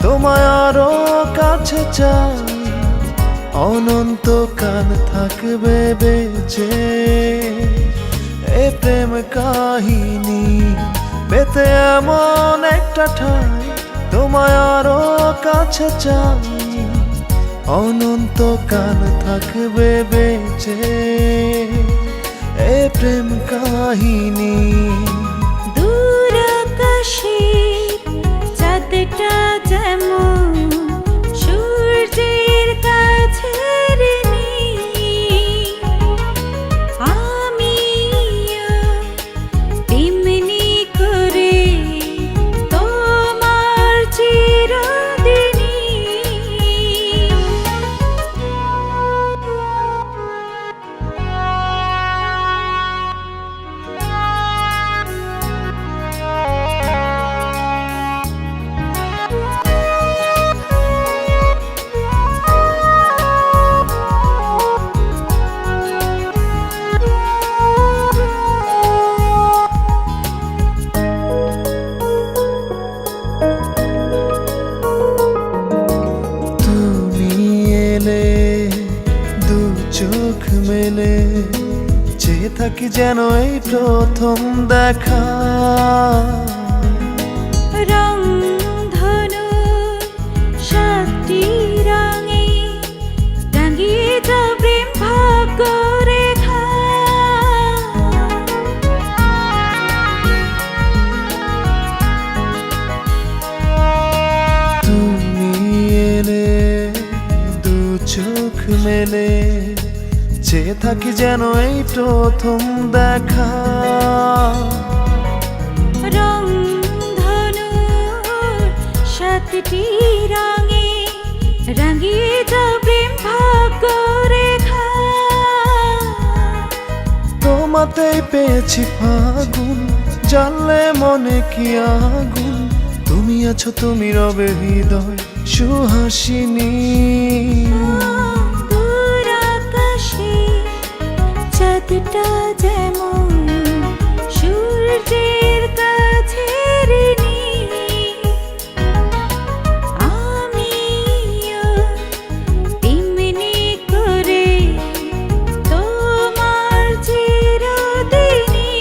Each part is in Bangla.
তোমায় আরো কাছে চাই, অনন্তকাল থাকবে বেঁচে এ প্রেম কাহিনী পেতে এমন একটা ঠাই। তোমায় আরো কাছে চাই, অনন্তকাল থাকবে বেঁচে এ প্রেম কাহিনী। দূর আকাশে চাঁদটা যেমন সূর্যের কাছের নীল, আমিও তেমনি করে তোমার চিরদিনই। চোখ মেলে চেয়ে থাকি যেন এই প্রথম দেখা। রংধনু সাতটি রঙে রাঙিয়ে দাও প্রেম ভাগ্য রেখা। তুমি এলে দু চোখ মেলে চেয়ে থাকি যেন এই প্রথম দেখা। রংধনু সাতটি রঙে রাঙিয়ে দাও প্রেম ভাগ্য রেখা। তোমাতেই পেয়েছি ফাগুন, জানলে মনে কি আগুন। তুমি আছো, তুমি রবে হৃদয় সুহাসিনী। দূর আকাশে চাঁদটা যেমন সূর্যের কাছের নীল, আমিও তেমনি করে তোমার চিরদিনই।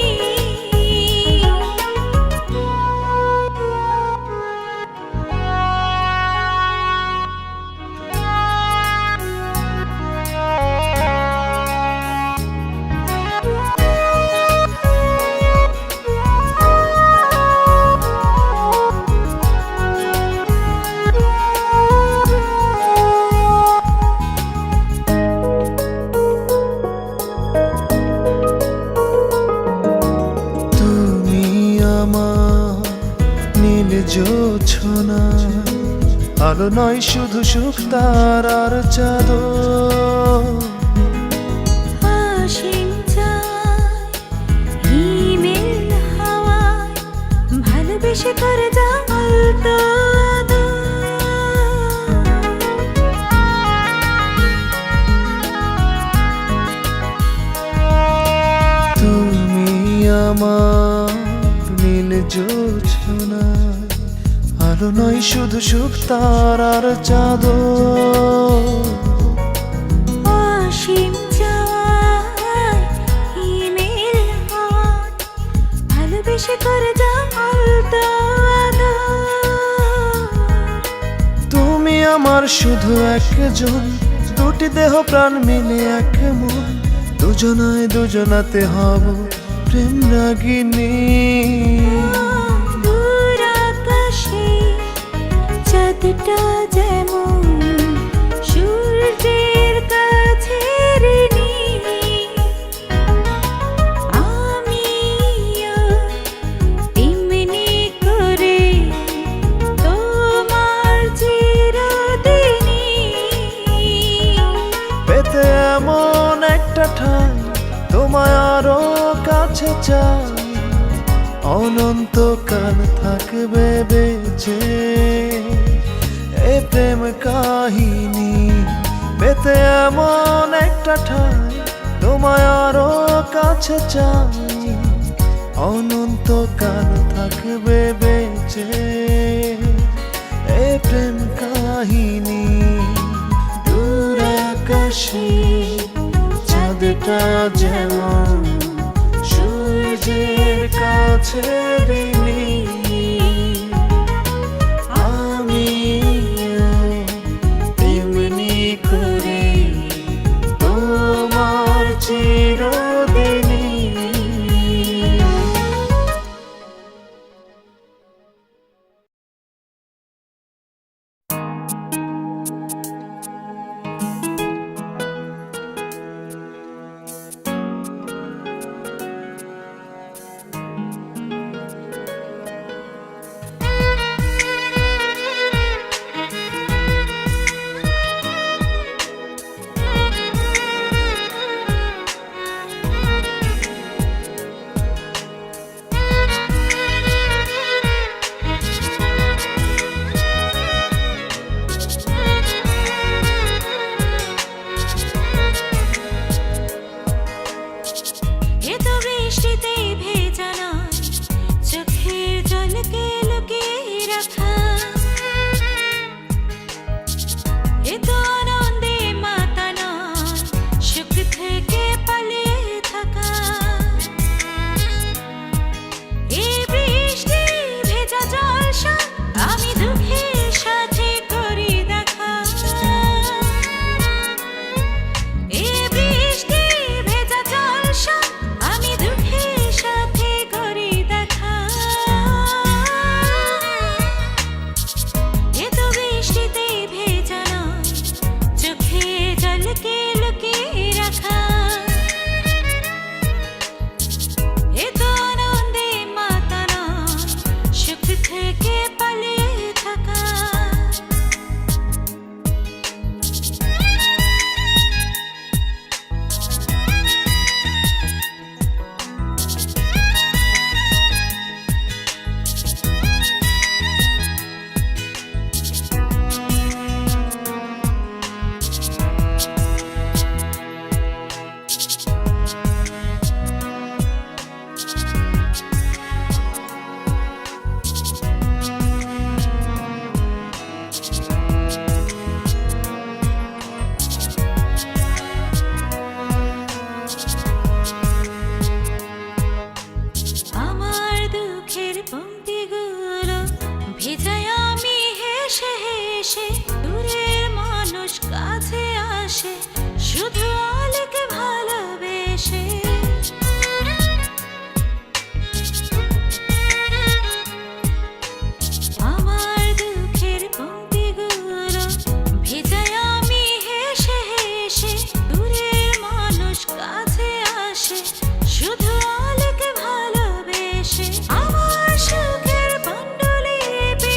জোছনা আলো নয় শুধু সুখ তারার চাদর। অসীম চায় হিমেল হাওয়ায় ভালোবেসে করে যাও আলতো আদর। তুমি আমার নীল জোছনা আলো নয় শুধু সুখ তারার চাদর। অসীম চাওয়ায় হিমেল হাওয়ায় ভালোবেসে করে যাও আলতো আদর। তুমি আমার শুধু একজন, দুটি দেহ প্রাণ মিলে এক মন। দুজনায় দুজনাতে হব প্রেম রাগিনী। দূর আকাশে চাঁদটা যেমন সূর্যের কাছের নীল, আমিও তেমনি করে তোমার চিরদিনই। পেতে এমন একটা ঠাই, তোমায় আরো কাছে চাই, অনন্তকাল থাকবে বেঁচে এ প্রেম কাহিনী পেতে এমন একটা ঠাই। তোমায় আরো কাছে চাই, অনন্তকাল থাকবে বেঁচে এ প্রেম কাহিনী দূর আকাশে চাঁদটা যেমন সূর্যের কাছে ঋণী আমি তেমনি করে তোমার চিরদিনই। এ তো বৃষ্টিতেই ভেজা নয়, চোখের জলকে লুকিয়ে রাখা। এ তো আনন্দে মাতানো, সুখ থেকে পালিয়ে থাকা। এই বৃষ্টি ভেজা জলসা আমি দুঃখের সাথে করি দেখা। এই বৃষ্টি ভেজা জলসা আমি দুঃখের সাথে করি দেখা। এ তো বৃষ্টিতে ভেজা নয়, চোখে জলকে লুকিয়ে রাখা। এ তো আনন্দে মাতানো, সুখ থেকে পালিয়ে থাকা। আমার দুঃখের পংক্তিগুলো ভেজায় আমি হেসে হেসে, দূরের মানুষ কাছে আসে শুধু অলেক ভালোবেসে। আমার দুঃখের পংক্তিগুলো ভেজায় আমি হেসে হেসে, দূরের মানুষ কাছে আসে শুধু অলেক ভালোবেসে। আমার সুখের পাণ্ডুলিপি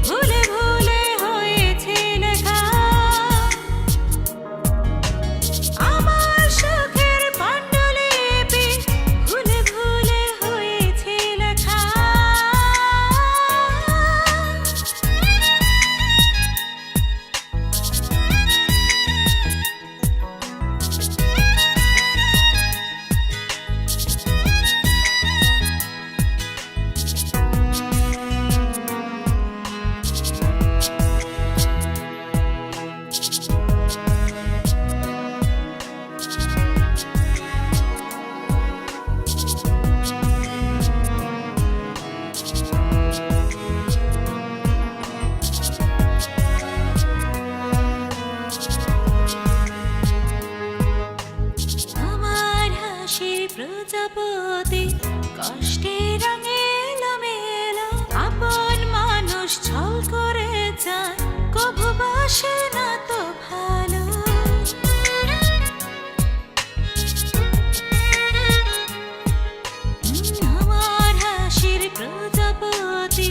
ভুলে ভুলে হয়েছে লেখা। আমার সুখের পাণ্ডুলিপি ভুলে ভুলে হয়েছে লেখা। আমার হাসির প্রজাপতি কষ্টে রঙে এলোমেলো, আপন মানুষ ছল করে যায় কভু বাসে না তো ভালো। আমার হাসির প্রজাপতি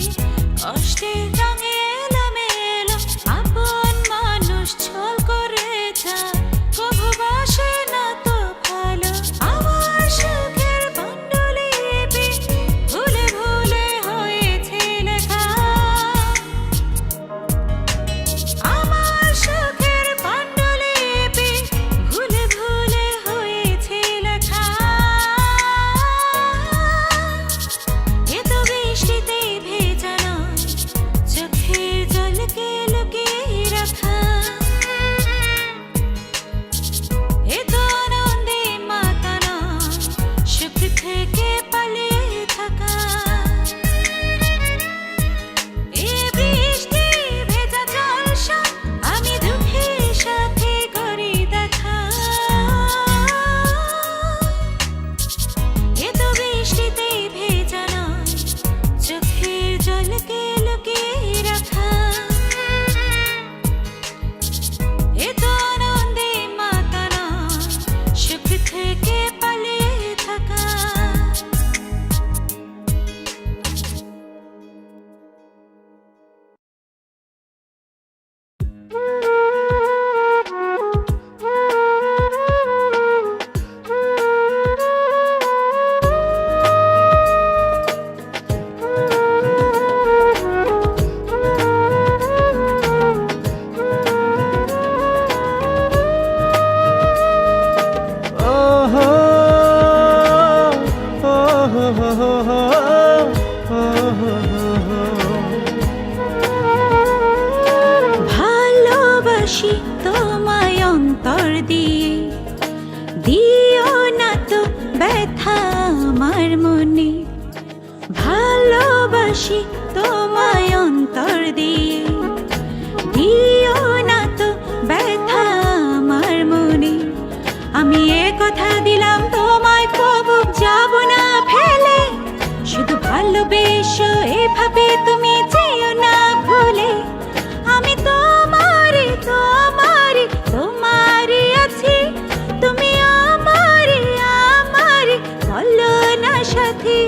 কষ্টে রঙে এলোমেলো, আপন মানুষ ছল করে যায় কভু বাসে না তো ভালো। আমার সুখের পাণ্ডুলিপি ভালোবাসি তোমায় অন্তর দিয়ে, দিও না তো ব্যথা আমার মনে। আমি এ কথা দিলাম তোমায় কবু যাব না ফেলে, শুধু ভালোবেসো এভাবে তুমি যেও না ভুলে। আমি তোমারই তোমারই তোমারই আছি, তুমি আমারই আমারই বলো না সাথী।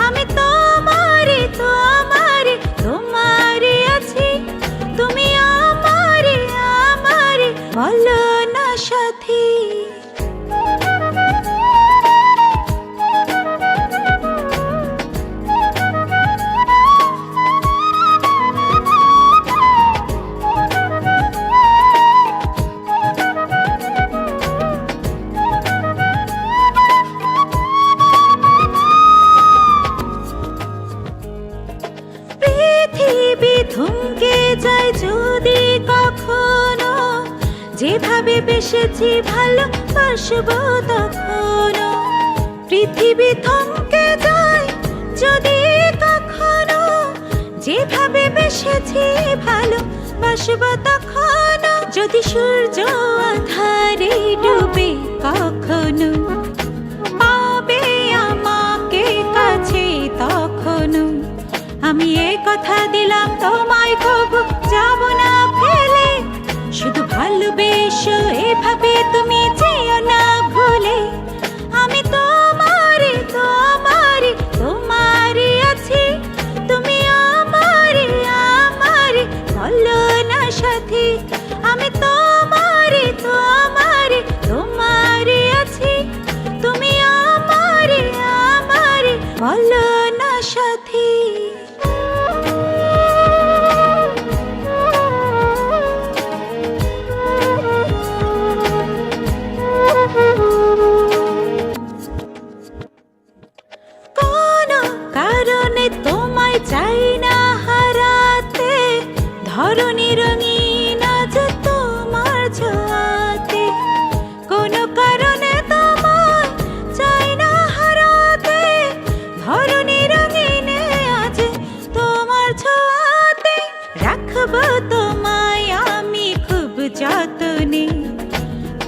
আমি তোমারই তোমারই তোমারই আছি, তুমি আমারই আমারই বলো না সাথী। পৃথিবী থমকে যায় যদি কখনো, যেভাবে বেসেছি ভালোবাসবো তখনো। পৃথিবী থমকে যায় যদি কখনো, যেভাবে বেসেছি ভালোবাসবো তখনো। যদি সূর্য আধারে ডুবে কখনো, পাবে আমাকে কাছে তখনো। আমি এ কথা দিলাম তোমায় কবু যাব না ফেলে, শুধু ভালোবেসো এভাবে তুমি যেও না ভুলে। আমি তোমারই তোমারই তোমারই আছি, তুমি আমারই আমারই বলো না সাথী। আমি তোমারই তোমারই তোমারই আছি, তুমি আমারই আমারই বলো না সাথী। কারণে তোমায় চাই না হারাতে, ধরণী রঙিন আজ তোমার ছোঁয়াতে। কোনো কারণে তোমায় চাই না হারাতে, ধরণী রঙিন আজ তোমার ছোঁয়াতে। রাখবো তোমায় আমি খুব যত্নে,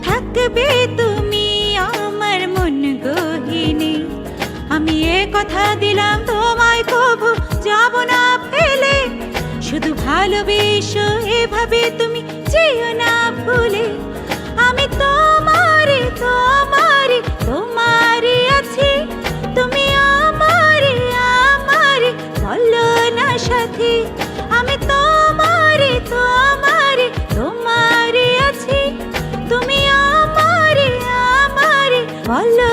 থাকবে তুমি আমার মন গহীনে। আমি এ কথা দিলাম তোমায় কবু যাব না ফেলে, শুধু ভালোবেসো এভাবে তুমি যেও না ভুলে। আমি তোমারই তোমারই তোমারই আছি, তুমি আমারই আমারই বলো না সাথী। আমি তোমারই তোমারই তোমারই আছি, তুমি আমারই আমারই বলো